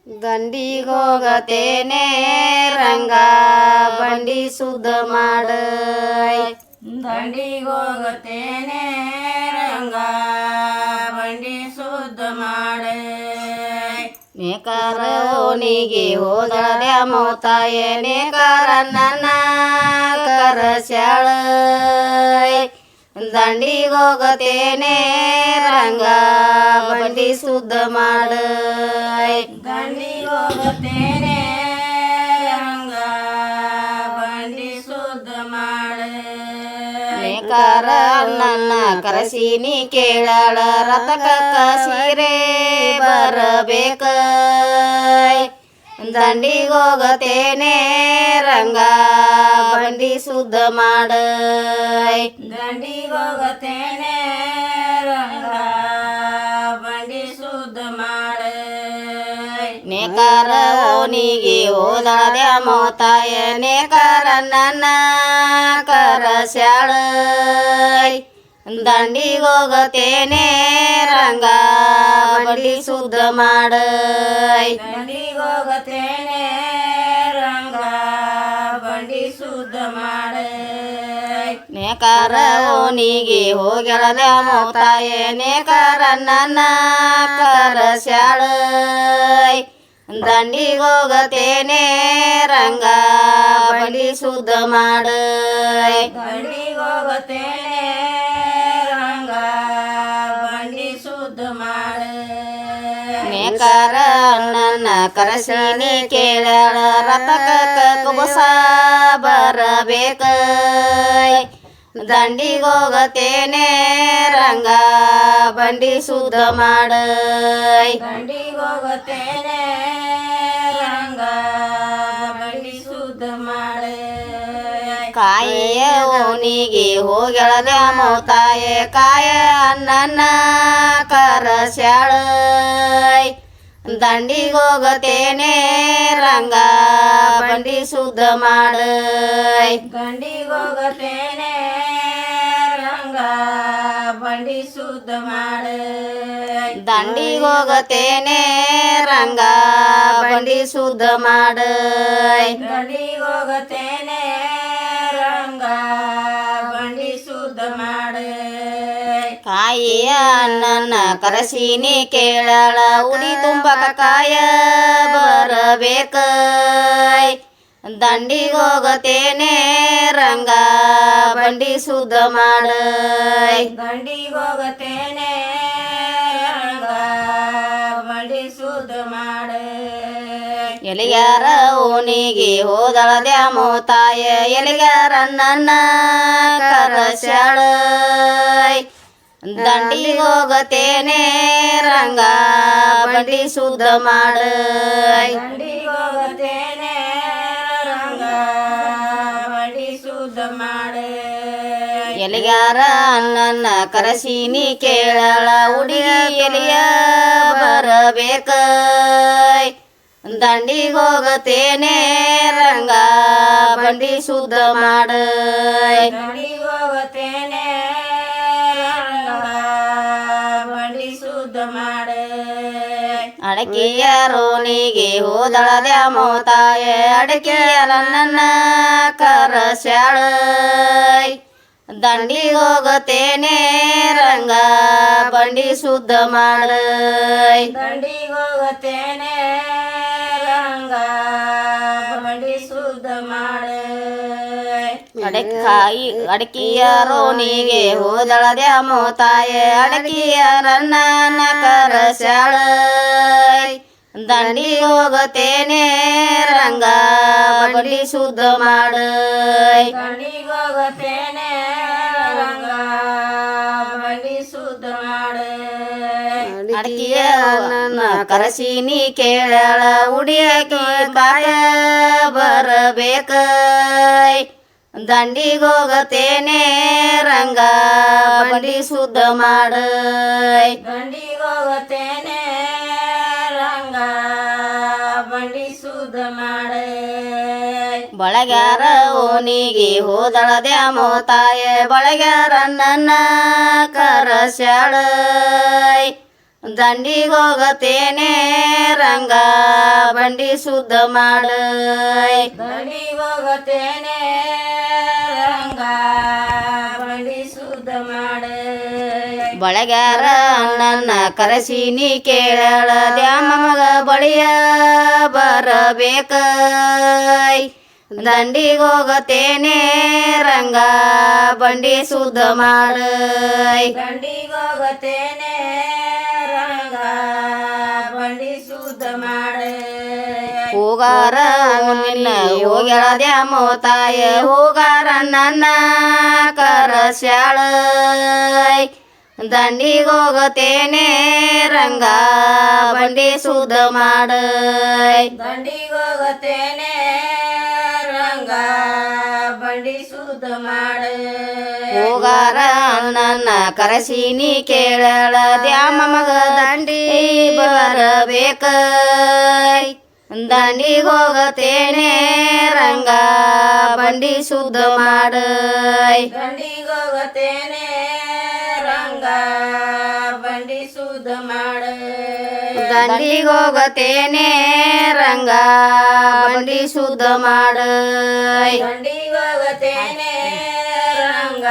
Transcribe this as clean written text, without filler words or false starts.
ದಂಡಿಗೋಗತೇನೆ ರಂಗ ಬಂಡಿ ಸುದ್ದ ಮಾಡ ದಂಡಿಗೋಗತೇನೆ ರಂಗ ಬಂಡಿ ಸುದ್ದ ಮಾಡ ನೇಕಾರ ಓಣಿಗೆ ಹೋದಳ ಮೋತಾಯ ನೇಕಾರ ನನ್ನ ಕರಸ್ಯಾಳ ದಂಡಿಗೋಗತೇನೆ ರಂಗ ಬಂಡಿ ಸುದ್ದ ಮಾಡ ದಂಡಿಗೋಗತೇನೆ ರಂಗ ಬಂಡಿ ಸುದ್ದ ಮಾಡ ನೇಕಾರ ನನ್ನ ಕರಸಿನಿ ಕೇಳಾಳ ರಥಕ ಸೀರೆ ಬರಬೇಕ ದಂಡಿಗೋಗತೇನೆ ರಂಗ ಬಂಡಿ ಸುದ್ದ ಮಾಡ ದಂಡಿಗೋಗತೇನೆ ರಂಗ ಬಂಡಿ ಸುದ್ದ ಮಾಡ ನೇಕಾರ ಓಣಿಗೆ ಹೋದಳ ಮೋತಾಯ ನೇಕಾರ ನನ್ನ ಕರಸ್ಯಾಳ ದಂಡಿಗೋಗತೇನೆ ರಂಗ ಬಂಡಿ ಸುದ್ದ ಮಾಡ ದಂಡಿಗೋಗತೇನೆ ರಂಗ ಬಂಡಿ ಸುದ್ದ ಮಾಡ ನೇಕಾರ ಓಣಿಗೆ ಹೋಗ್ಯಾಳ ಮೋತಾಯ ನೇಕಾರ ನನ್ನ ಕರಸ್ಯಾಳ ದಂಡಿಗೋಗತೇನೆ ರಂಗ ಬಂಡಿ ಸುದ್ದ ಮಾಡ ದಂಡಿಗೋಗತೇನೆ ರಂಗ ಬಂಡಿ ಸುದ್ದ ಮಾಡ ನೇಕಾರ ನನ್ನ ಕರಸಿನಿ ಕೇಳಾಳ ರಥಕ ಕುಬಸ ಬರಬೇಕ ದಂಡಿಗೋಗತೇನೆ ರಂಗ ಬಂಡಿ ಸುದ್ದ ಮಾಡ ದಂಡಿಗೋಗತೇನೆ ರಂಗ ಬಂಡಿ ಸುದ್ದ ಮಾಡ ಕಾಯಿಯ ಓಣಿಗೆ ಹೋಗ್ಯಾಳ ಮೋತಾಯ ಕಾಯ ನನ್ನ ಕರಸ್ಯಾಳ ದಂಡಿಗೋಗತೇನೆ ರಂಗ ಬಂಡಿ ಸುದ್ದ ಮಾಡ ದಂಡಿಗೋಗತೇನೆ ರಂಗ ಬಂಡಿ ಸುದ್ದ ಮಾಡ ದಂಡಿಗೋಗತೇನೆ ರಂಗ ಬಂಡಿ ಸುದ್ದ ಮಾಡ ದಂಡಿಗೋಗತೇನೆ ರಂಗ ಬಂಡಿ ಸುದ್ದ ಮಾಡ ಕಾಯಿಯ ನನ್ನ ಕರಸಿನಿ ಕೇಳಾಳ ಉಡಿ ತುಂಬಕ ಕಾಯ ಬರಬೇಕ ದಂಡಿಗೋಗತೇನೆ ರಂಗ ಬಂಡಿ ಸುದ್ದ ಮಾಡ ದಂಡಿಗೋಗತೇನೆ ರಂಗ ಬಂಡಿ ಸುದ್ದ ಮಾಡ ಎಲಿಗಾರ ಓಣಿಗೆ ಹೋದಳ ಮೋತಾಯ ಎಲಿಗಾರ ನನ್ನ ಕರಸ್ಯಾಳ ದಂಡಿಗೋಗತೇನೆ ರಂಗ ಬಂಡಿ ಸುದ್ದ ಮಾಡ ದಂಡಿಗೋಗತೇನೆ ರಂಗ ಬಂಡಿ ಸುದ್ದ ಮಾಡ ಎಲಿಗಾರ ನನ್ನ ಕರಸಿನಿ ಕೇಳಾಳ ಹುಡುಗಿ ಎಲಿಯ ಬರಬೇಕ ದಂಡಿಗೋಗತೇನೆ ರಂಗ ಬಂಡಿ ಸುದ್ದ ಮಾಡ ದಂಡಿಗೋಗತೇನೆ ರಂಗ ಬಂಡಿ ಸುದ್ದ ಮಾಡ ಅಡಕೆಯ ರೋಣಿಗೆ ಹೋದಳ ಮೋತಾಯ ಅಡಕೆಯ ನನ್ನ ಕರಸ್ಯಾಳ ದಂಡಿಗೋಗತೇನೆ ರಂಗ ಬಂಡಿ ಸುದ್ದ ಮಾಡ ದಂಡಿಗೋಗತೇನೆ ರಂಗ ಬಂಡಿ ಸುದ್ದ ಮಾಡ ಅಡಕಿಯ ರೋಣಿಗೆ ಹೋದಳ ಮೋತಾಯ ಅಡಕಿಯ ನನ್ನ ಕರಸ್ಯಾಳ ದಂಡಿಗೋಗತೇನೆ ರಂಗ ಬಂಡಿ ಸುದ್ದ ಮಾಡ ದಂಡಿಗೋಗತೇನೆ ರಂಗ ಬಂಡಿ ಸುದ್ದ ಮಾಡ ಅಡಕಿಯ ನನ್ನ ಕರಸಿನಿ ಕೇಳಾಳ ಉಡಿಯಾಕಿ ಬಾಯ ಬರಬೇಕ ದಂಡಿಗೋಗತೇನೆ ರಂಗ ಬಂಡಿ ಸುದ್ದ ಮಾಡ ದಂಡಿಗೋಗತೇನೆ ರಂಗ ಬಂಡಿ ಸುದ್ದ ಮಾಡ ಬಳಗ್ಯಾರ ಓಣಿಗೆ ಹೋದಳ ಮೋತಾಯ ಬಳಗ್ಯಾರ ನನ್ನ ಕರಸ್ಯಾಳ ದಂಡಿಗೋಗತೇನೆ ರಂಗ ಬಂಡಿ ಶುದ್ಧ ಮಾಡ ದಂಡಿಗೆ ಹೋಗತೇನೆ ರಂಗ ಬಂಡಿ ಶುದ್ಧ ಮಾಡ ಬಳಗ್ಯಾರ ನನ್ನ ಕರೆಸಿನಿ ಕೇಳಳ ದ್ಯಾಮಗ ಬಳಿಯ ಬರಬೇಕ ದಂಡಿಗೆ ಹೋಗತೇನೆ ರಂಗ ಬಂಡಿ ಶುದ್ಧ ಮಾಡ ದಂಡಿಗೆ ಹೋಗತೇನೆ ರಂಗ ಬಂಡಿ ಶುದ್ಧ ಮಾಡ ಹೋಗಾರ ನಿನ್ನ ಹೋಗ್ಯಾಳ ದ್ಯಾಮೋ ತಾಯ ಹೋಗಾರ ನನ್ನ ಕರಸ್ಯಾಳ ದಂಡಿಗೆ ಹೋಗತೇನೆ ರಂಗ ಬಂಡಿ ಶುದ್ಧ ಮಾಡ ದಂಡಿಗೆ ಹೋಗತೇನೆ ರಂಗ ಬಂಡಿ ಶುದ್ಧ ಮಾಡ ಹೋಗಾರ ನನ್ನ ಕರೆಸಿನಿ ಕೇಳಳ ದ್ಯಾಮ ಮಗ ದಂಡಿ ಬರಬೇಕ ದಂಡಿಗೆ ಹೋಗತೇನೆ ರಂಗ ಬಂಡಿ ಶುದ್ಧ ಮಾಡ ದಂಡಿಗೆ ಹೋಗತೇನೆ ರಂಗ ಬಂಡಿ ಶುದ್ಧ ಮಾಡ ದಂಡಿಗೆ ಹೋಗತೇನೆ ರಂಗ ಬಂಡಿ ಶುದ್ಧ ಮಾಡ ದಂಡಿಗೆ ಹೋಗತೇನೆ ರಂಗ